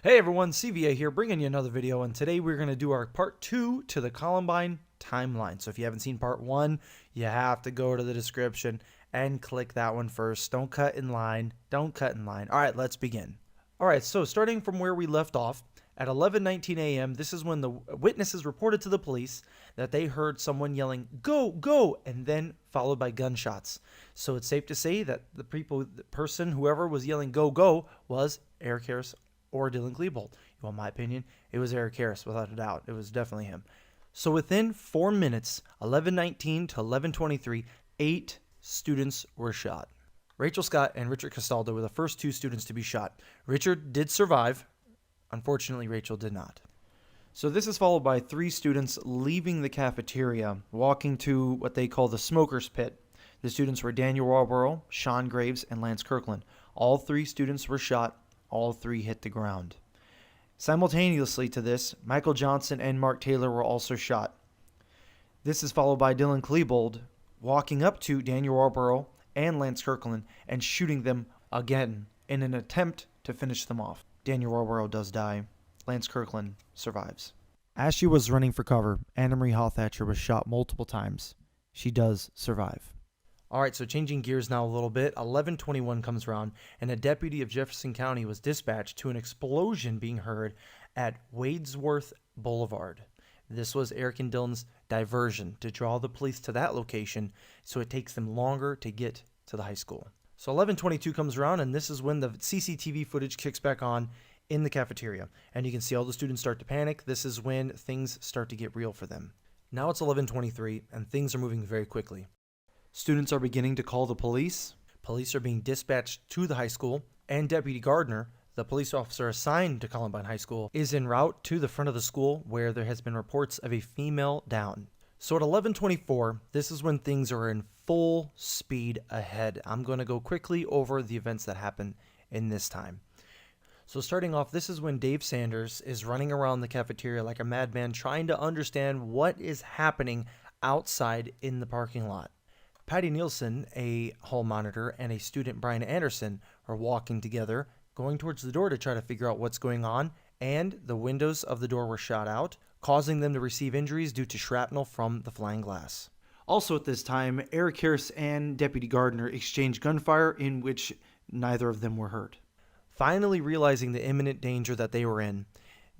Hey everyone, CVA here, bringing you another video, and today we're going to do our part 2 to the Columbine timeline. So if you haven't seen part 1, you have to go to the description and click that one first. Don't cut in line. Alright, let's begin. Alright, so starting from where we left off, at 11:19 a.m., this is when the witnesses reported to the police that they heard someone yelling, "Go, go!" and then followed by gunshots. So it's safe to say that the person, whoever was yelling, "Go, go," was Eric Harris or Dylan Klebold. Well, in my opinion, it was Eric Harris, without a doubt. It was definitely him. So within 4 minutes, 11:19 to 11:23, 8 students were shot. Rachel Scott and Richard Castaldo were the first 2 students to be shot. Richard did survive. Unfortunately, Rachel did not. So this is followed by 3 students leaving the cafeteria, walking to what they call the smoker's pit. The students were Daniel Warborough, Sean Graves, and Lance Kirkland. All 3 students were shot. All 3 hit the ground. Simultaneously to this, Michael Johnson and Mark Taylor were also shot. This is followed by Dylan Klebold walking up to Daniel Warborough and Lance Kirkland and shooting them again in an attempt to finish them off. Daniel Warborough does die. Lance Kirkland survives. As she was running for cover, Anna Marie Hallthatcher was shot multiple times. She does survive. Alright, so changing gears now a little bit, 11:21 comes around, and a deputy of Jefferson County was dispatched to an explosion being heard at Wadesworth Boulevard. This was Eric and Dylan's diversion to draw the police to that location, so it takes them longer to get to the high school. So 11:22 comes around, and this is when the CCTV footage kicks back on in the cafeteria, and you can see all the students start to panic. This is when things start to get real for them. Now it's 11:23, and things are moving very quickly. Students are beginning to call the police. Police are being dispatched to the high school, and Deputy Gardner, the police officer assigned to Columbine High School, is en route to the front of the school where there has been reports of a female down. So at 11:24, this is when things are in full speed ahead. I'm going to go quickly over the events that happen in this time. So starting off, this is when Dave Sanders is running around the cafeteria like a madman trying to understand what is happening outside in the parking lot. Patty Nielsen, a hall monitor, and a student, Brian Anderson, are walking together, going towards the door to try to figure out what's going on, and the windows of the door were shot out, causing them to receive injuries due to shrapnel from the flying glass. Also at this time, Eric Harris and Deputy Gardner exchanged gunfire in which neither of them were hurt. Finally realizing the imminent danger that they were in,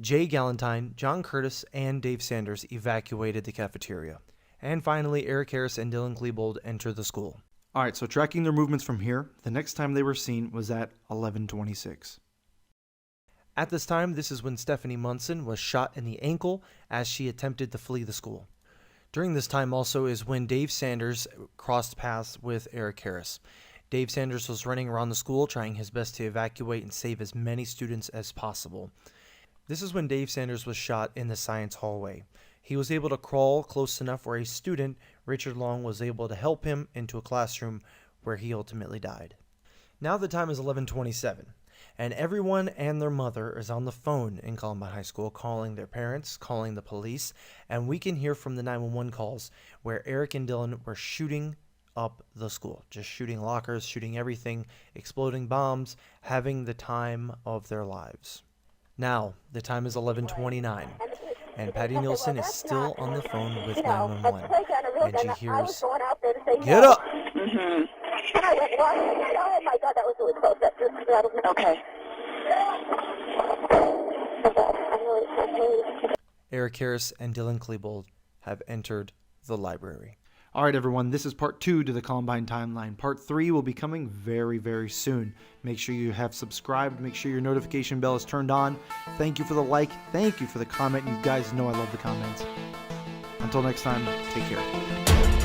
Jay Galentine, John Curtis, and Dave Sanders evacuated the cafeteria. And finally, Eric Harris and Dylan Klebold enter the school. Alright, so tracking their movements from here, the next time they were seen was at 11:26. At this time, this is when Stephanie Munson was shot in the ankle as she attempted to flee the school. During this time also is when Dave Sanders crossed paths with Eric Harris. Dave Sanders was running around the school trying his best to evacuate and save as many students as possible. This is when Dave Sanders was shot in the science hallway. He was able to crawl close enough where a student, Richard Long, was able to help him into a classroom where he ultimately died. Now the time is 11:27, and everyone and their mother is on the phone in Columbine High School calling their parents, calling the police, and we can hear from the 911 calls where Eric and Dylan were shooting up the school, just shooting lockers, shooting everything, exploding bombs, having the time of their lives. Now the time is 11:29. And Patty Nielsen is still on the phone with 911. And she hears, "Get up!" Mm-hmm. Oh my God, that was really close. Okay. Eric Harris and Dylan Klebold have entered the library. Alright everyone, this is part 2 to the Columbine timeline. Part 3 will be coming very, very soon. Make sure you have subscribed. Make sure your notification bell is turned on. Thank you for the like. Thank you for the comment. You guys know I love the comments. Until next time, take care.